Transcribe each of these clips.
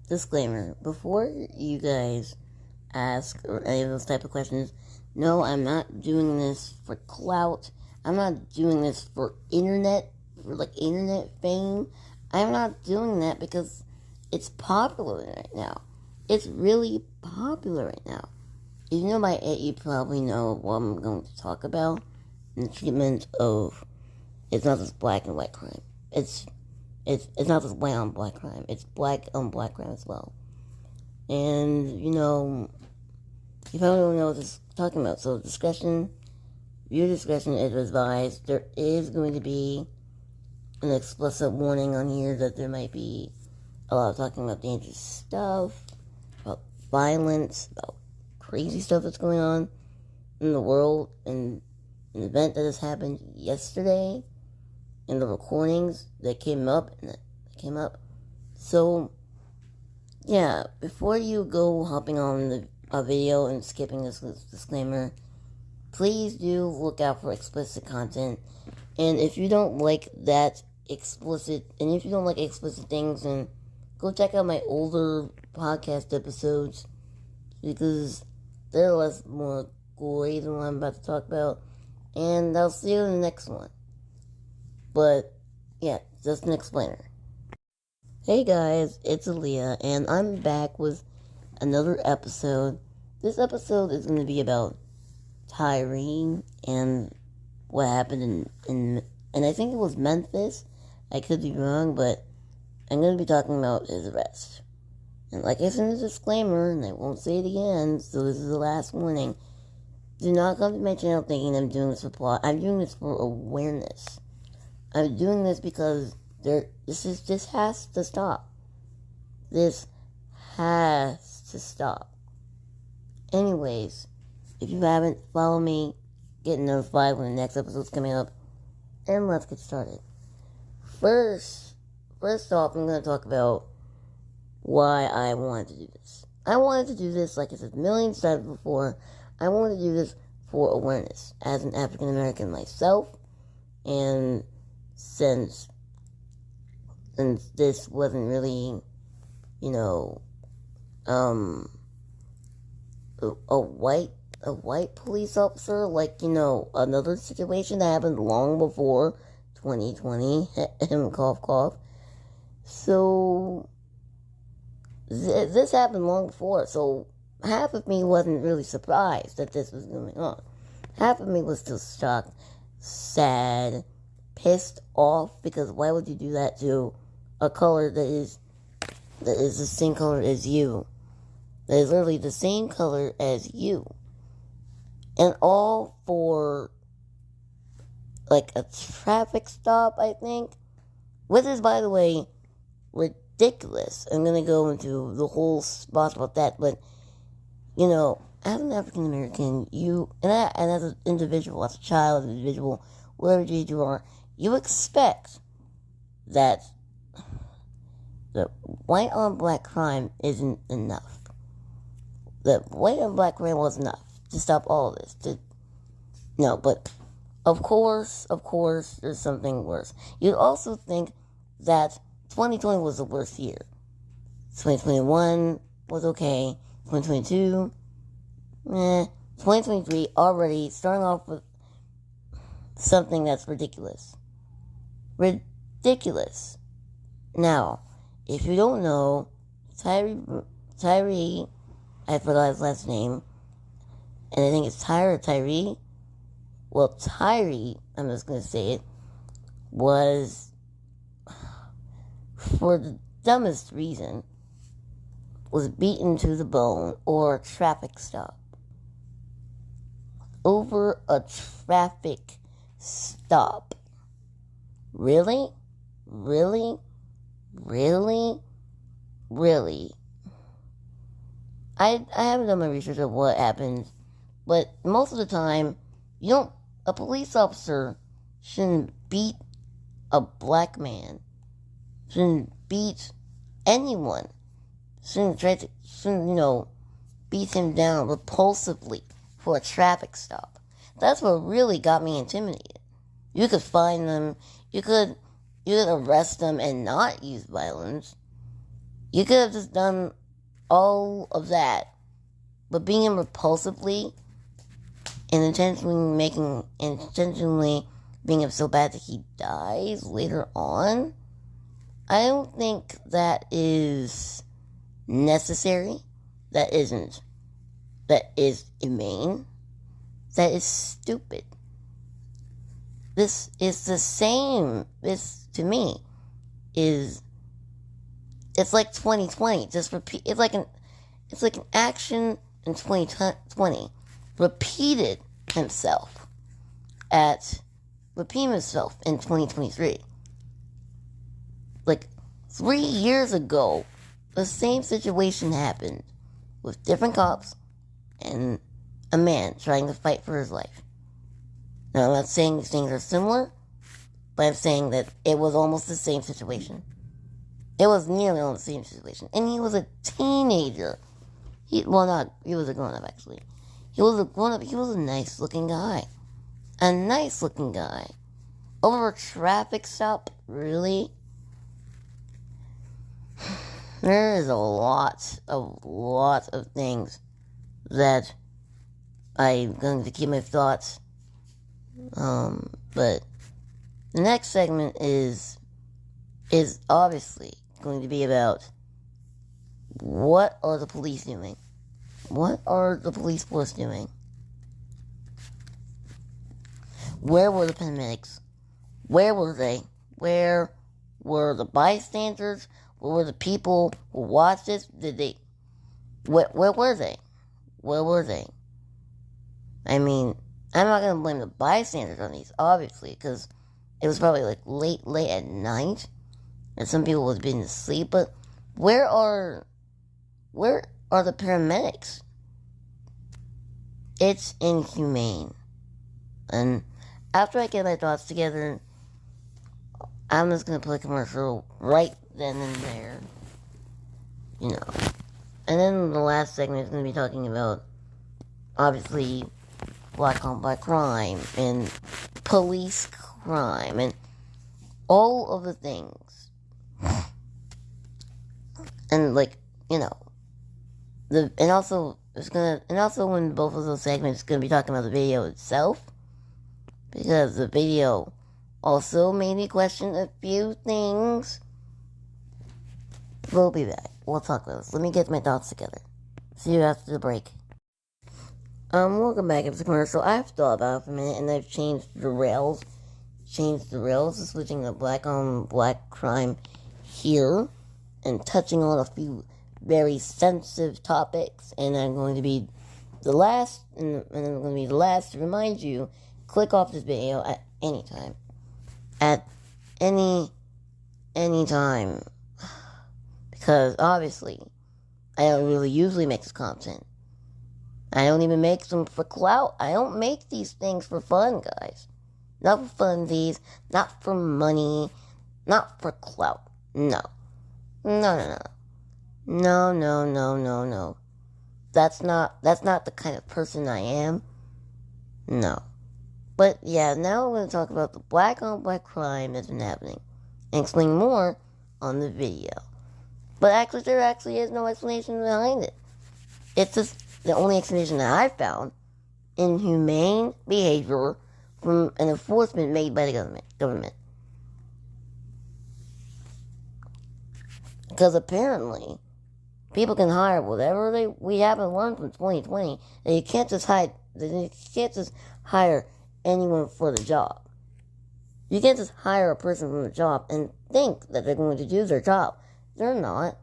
Disclaimer, before you guys ask or any of those type of questions, no, I'm not doing this for clout. I'm not doing this for internet fame. I'm not doing that because it's popular right now. It's really popular right now. If you know my it, you probably know what I'm going to talk about. The treatment of, it's not just black and white crime. It's not just white on black crime. It's black on black crime as well. And, you probably don't know what this is talking about. So viewer discretion is advised. There is going to be an explicit warning on here that there might be a lot of talking about dangerous stuff, about violence, about crazy stuff that's going on in the world, and an event that has happened yesterday, and the recordings that came up. So, yeah, before you go hopping on a video and skipping this disclaimer, please do look out for explicit content. And if you don't like explicit things, then go check out my older podcast episodes, because they're more gory than what I'm about to talk about. And I'll see you in the next one. But, yeah, just an explainer. Hey guys, it's Aaliyah, and I'm back with another episode. This episode is going to be about Tyre and what happened in I think it was Memphis. I could be wrong, but I'm going to be talking about his arrest. And like I said in the disclaimer, and I won't say it again, so this is the last warning, do not come to my channel thinking I'm doing this for plot. I'm doing this for awareness. I'm doing this because this has to stop. This has to stop. Anyways, if you haven't, follow me, get notified when the next episode's coming up, and let's get started. First off, I'm going to talk about why I wanted to do this. I wanted to do this, like I said a million times before, I wanted to do this for awareness as an African American myself, and since this wasn't really, a white police officer, another situation that happened long before 2020, cough cough. So this happened long before, so half of me wasn't really surprised that this was going on. Half of me was still shocked, sad, pissed off, because why would you do that to a color that is the same color as you? That is literally the same color as you. And all for, a traffic stop, I think. Which is, by the way, ridiculous. I'm going to go into the whole spot about that, but, as an African American, and as an individual, as a child, as an individual, whatever age you are, you expect that the white on black crime isn't enough. The white on black crime was enough to stop all of this. No, but of course, there's something worse. You'd also think that 2020 was the worst year. 2021 was okay. 2022, 2023 already starting off with something that's ridiculous. Ridiculous. Now, if you don't know, Tyre, I forgot his last name, and I think it's Tyre or Tyre. Well, Tyre, I'm just going to say it, was, for the dumbest reason, was beaten to the bone or a traffic stop. Over a traffic stop. Really? Really? Really? Really? I haven't done my research of what happens, but most of the time, a police officer shouldn't beat a black man, shouldn't beat anyone, shouldn't beat him down repulsively for a traffic stop. That's what really got me intimidated. You could find them, you could arrest them and not use violence, You could have just done all of that, but being him repulsively and intentionally being him so bad that he dies later on, I don't think that is necessary. That is inhumane. That is stupid. This is the same. This, to me, it's like 2020. Just repeat. It's like an action in 2020 repeating himself in 2023. Like 3 years ago, the same situation happened with different cops and a man trying to fight for his life. Now, I'm not saying these things are similar, but I'm saying that it was almost the same situation. It was nearly almost the same situation. And he was a teenager. He was a grown-up, actually. He was a grown-up. He was a nice-looking guy. A nice-looking guy. Over a traffic stop? Really? There is a lot of things that I'm going to keep my thoughts. But the next segment is obviously going to be about what are the police doing? What are the police force doing? Where were the paramedics? Where were they? Where were the bystanders? Where were the people who watched this? Where were they? Where were they? I mean, I'm not going to blame the bystanders on these, obviously, because it was probably like late at night, and some people would have been asleep, but where are the paramedics? It's inhumane. And after I get my thoughts together, I'm just going to play a commercial right then and there. You know. And then the last segment is going to be talking about, obviously, black on black crime and police crime and all of the things. And like, you know, and also in both of those segments, it's gonna be talking about the video itself, because the video also made me question a few things. We'll be back. We'll talk about this. Let me get my thoughts together. See you after the break. Welcome back after the commercial. I've thought about it for a minute, and I've changed the rails, switching to black on black crime here, and touching on a few very sensitive topics, and I'm going to be the last, and I'm going to be the last to remind you, click off this video at any time. At any time. Because, obviously, I don't really usually make this content. I don't even make them for clout. I don't make these things for fun, guys. Not for funsies, not for money, not for clout. No. No. That's not the kind of person I am. No. But yeah, now I'm going to talk about the black on black crime that's been happening and explain more on the video. But actually, there actually is no explanation behind it. It's just the only explanation that I've found: inhumane behavior from an enforcement made by the government. Because apparently, people can hire whatever we haven't learned from 2020. That you can't just hire anyone for the job. You can't just hire a person from the job and think that they're going to do their job. They're not.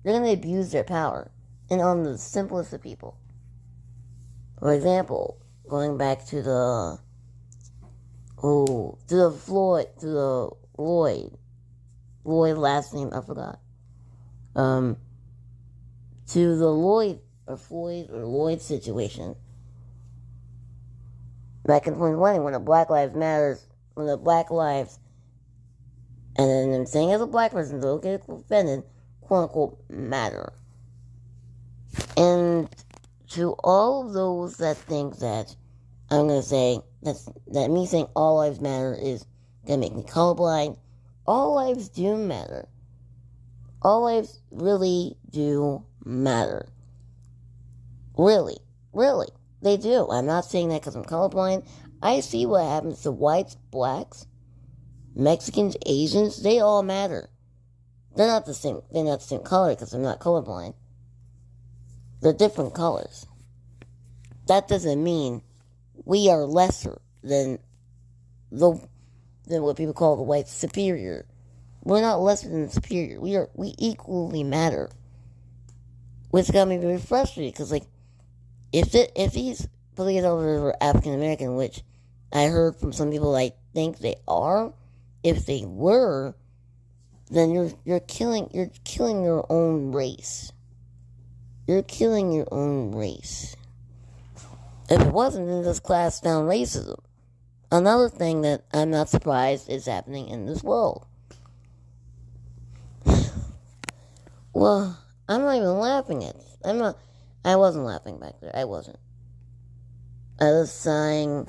They're going to abuse their power, and on the simplest of people. For example, going back to the Lloyd last name I forgot. To the Floyd or Lloyd situation. Back in 2020, when the Black Lives, and then I'm saying as a black person, don't get offended, quote unquote, matter. And to all of those that think that I'm going to say that me saying all lives matter is going to make me colorblind, all lives do matter. All lives really do matter. Really. Really. They do. I'm not saying that because I'm colorblind. I see what happens to whites, blacks, Mexicans, Asians. They all matter. They're not the same. They're not the same color because I'm not colorblind. They're different colors. That doesn't mean we are lesser than what people call the white superior. We're not lesser than superior. We equally matter. Which got me very frustrated because, like, if these police officers were African American, which I heard from some people I think they are, if they were, then you're killing your own race. You're killing your own race. If it wasn't, then just class down racism. Another thing that I'm not surprised is happening in this world. Well, I'm not even laughing at this. I wasn't laughing back there. I wasn't. I was sighing.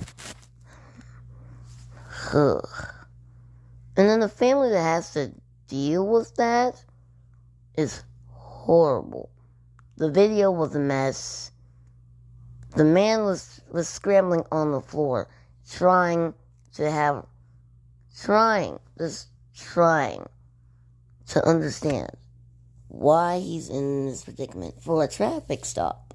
Ugh. And then the family that has to deal with that is horrible. The video was a mess. The man was scrambling on the floor, trying to understand why he's in this predicament for a traffic stop.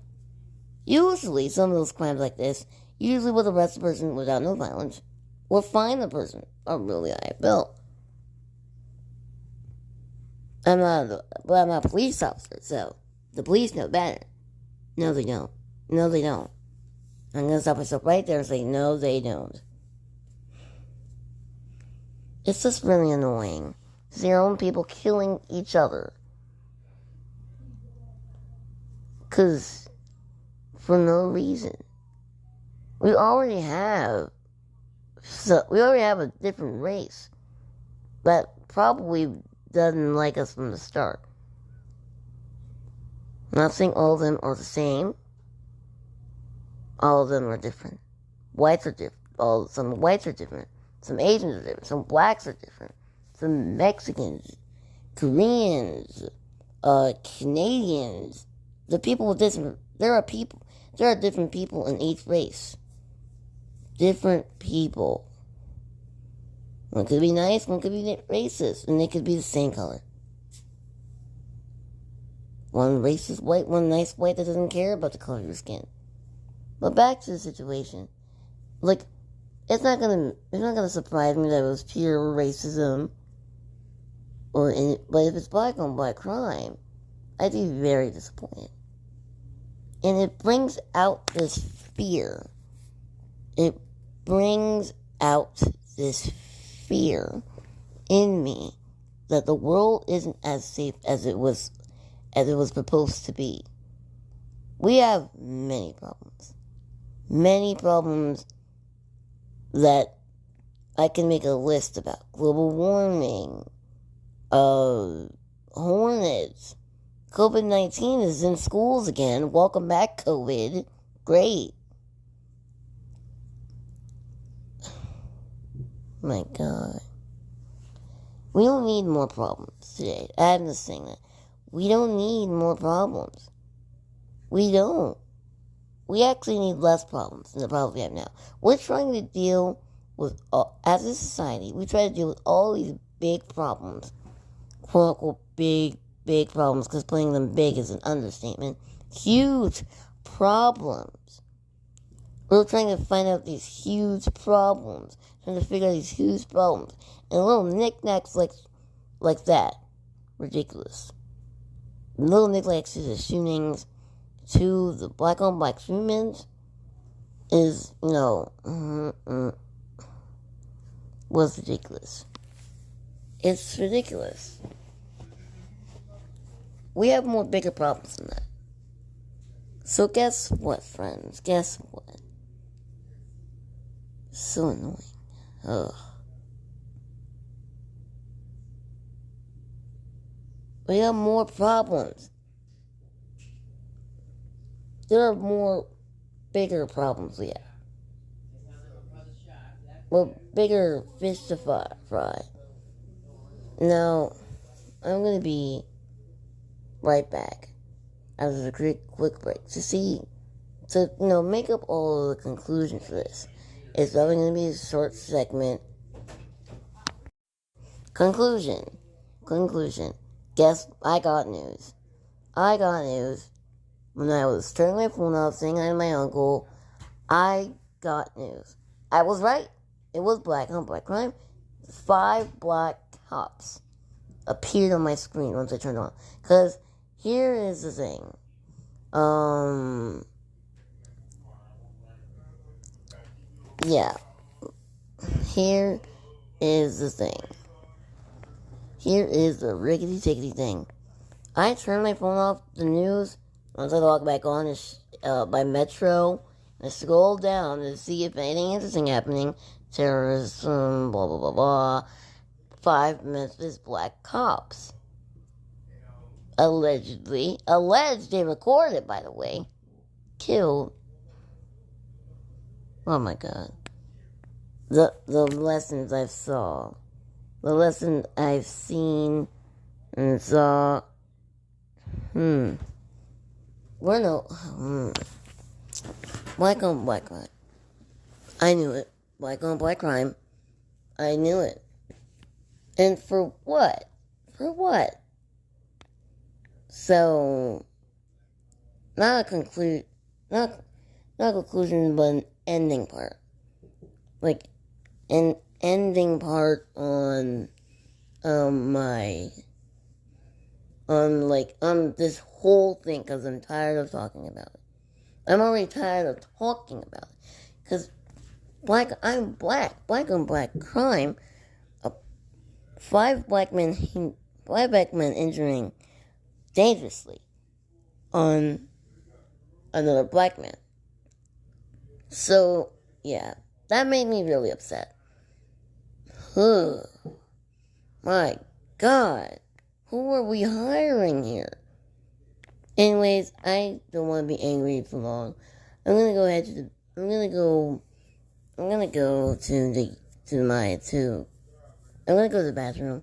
Usually, some of those crimes like this, usually will arrest the person without no violence, or fine the person a really high bill. I'm not a police officer, so the police know better. No, they don't. No, they don't. I'm going to stop myself right there and say, no, they don't. It's just really annoying. See your own people killing each other. Because, for no reason. We already have a different race that probably doesn't like us from the start. I'm not saying all of them are the same. All of them are different. Whites are different. Some whites are different. Some Asians are different. Some blacks are different. Some Mexicans, Koreans, Canadians. The people with this, there are different people in each race. Different people. One could be nice, one could be racist, and they could be the same color. One racist white, one nice white that doesn't care about the color of your skin. But back to the situation. Like, it's not gonna surprise me that it was pure racism. But if it's black on black crime, I'd be very disappointed. And it brings out this fear. It brings out this fear in me that the world isn't as safe as it was proposed to be. We have many problems. Many problems that I can make a list about. Global warming, hornets. COVID-19 is in schools again. Welcome back, COVID. Great. My God. We don't need more problems today. I'm just saying that. We don't need more problems. We don't. We actually need less problems than the problems we have now. We're trying to deal with, as a society, we try to deal with all these big problems. Quote unquote big problems, because putting them big is an understatement. Huge problems. We're trying to find out these huge problems. Trying to figure out these huge problems. And little knickknacks like that. Ridiculous. Little knickknacks to the shootings, to the black on black shootings is, was ridiculous. It's ridiculous. We have more bigger problems than that. So guess what, friends? Guess what? So annoying. Ugh. We have more problems. There are more bigger problems we have. Well, bigger fish to fry. Now, I'm going to be right back after the quick break to make up all the conclusions for this. It's probably going to be a short segment. Conclusion. Guess I got news. When I was turning my phone off, saying hi to my uncle, I got news. I was right. It was black on black crime. 5 black cops appeared on my screen once I turned it on. Because here is the thing. Yeah. Here is the thing. Here is the rickety-tickety thing. I turned my phone off, the news, once I log back on by Metro, and I scroll down to see if anything interesting happening. Terrorism, blah, blah, blah, blah. 5 Memphis black cops. Alleged, they recorded, by the way, killed. Oh my God. The lessons I've saw. The lesson I've seen and saw. Black on black crime. I knew it. Black on black crime. I knew it. And for what? So, not a conclusion, but an ending part. Like, an ending part on this whole thing, because I'm tired of talking about it. I'm already tired of talking about it. Because I'm black on black crime. 5 black men injuring dangerously on another black man. So, yeah, that made me really upset. My God, who are we hiring here? Anyways, I don't want to be angry for long. I'm gonna go to the bathroom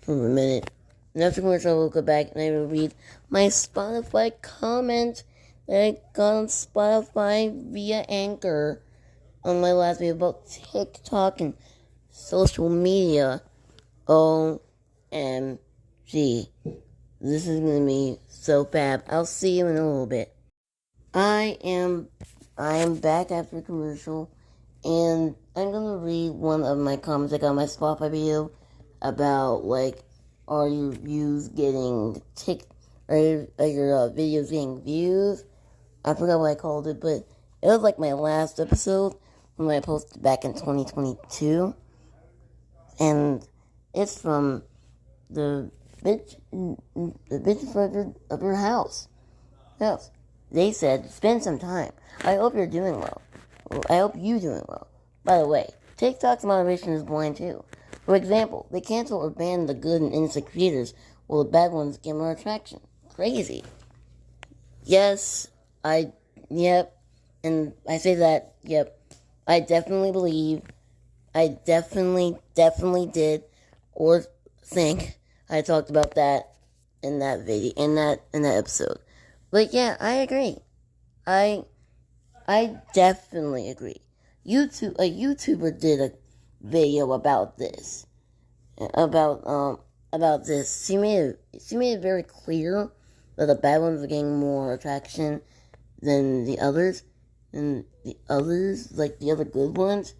for a minute. And afterwards, I will go back and I will read my Spotify comment that I got on Spotify via Anchor on my last video about TikTok and social media. OMG. This is going to be so fab. I'll see you in a little bit. I am back after a commercial, and I'm going to read one of my comments I got on my Spotify video about, are your views getting are your videos getting views? I forgot what I called it, but it was my last episode when I posted back in 2022. And it's from the bitch of your house. They said, spend some time. I hope you're doing well. I hope you're doing well. By the way, TikTok's moderation is blind too. For example, they cancel or ban the good and innocent creators while the bad ones get more attraction. Crazy. Yes, yep, and I say that, yep, I definitely believe, I definitely did, or think I talked about that in that video, in that episode. But yeah, I agree. I definitely agree. A YouTuber did a video about this. About this. She made it very clear that the bad ones are getting more attraction than the others. Like the other good ones.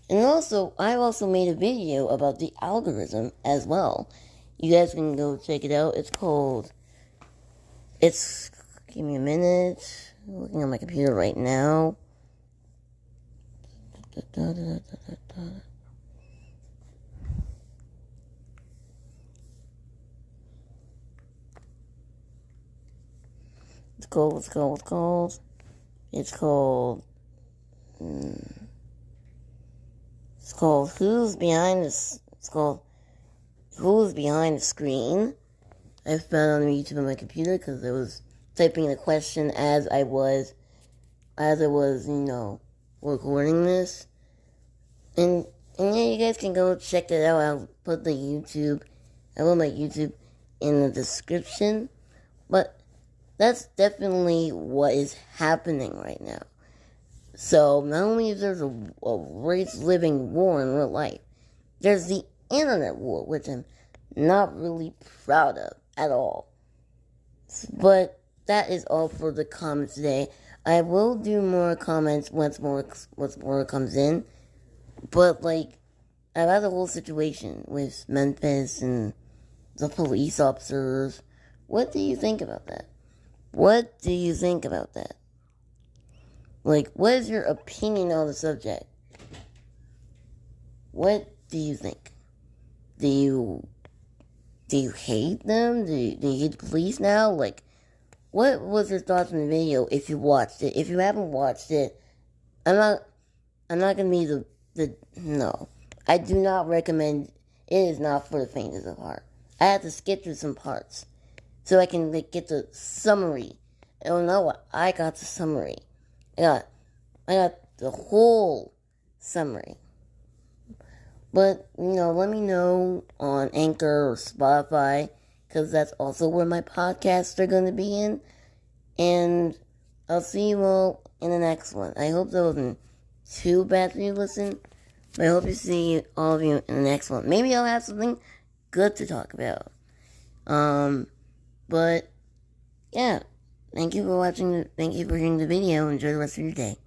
And also, I've also made a video about the algorithm as well. You guys can go check it out. Give me a minute. I'm looking on my computer right now. It's called Who's Behind the Screen. I found it on YouTube on my computer because I was typing the question as I was, recording this. And yeah, you guys can go check it out. I'll put my YouTube in the description. But that's definitely what is happening right now. So, not only is there a race-living war in real life, there's the internet war, which I'm not really proud of at all. But that is all for the comments today. I will do more comments once more comes in. But, like, about the whole situation with Memphis and the police officers, what do you think about that? What do you think about that? Like, what is your opinion on the subject? What do you think? Do you hate them? Do you hate the police now? Like, what was your thoughts on the video if you watched it? If you haven't watched it, I'm not gonna be no. I do not recommend. It is not for the faint of heart. I had to skip through some parts so I can get the summary. I don't know what I got the summary. I got the whole summary. But, let me know on Anchor or Spotify, because that's also where my podcasts are going to be in. And I'll see you all in the next one. I hope that wasn't too bad for you to listen, but I hope to see all of you in the next one. Maybe I'll have something good to talk about. But, yeah. Thank you for watching. Thank you for hearing the video. Enjoy the rest of your day.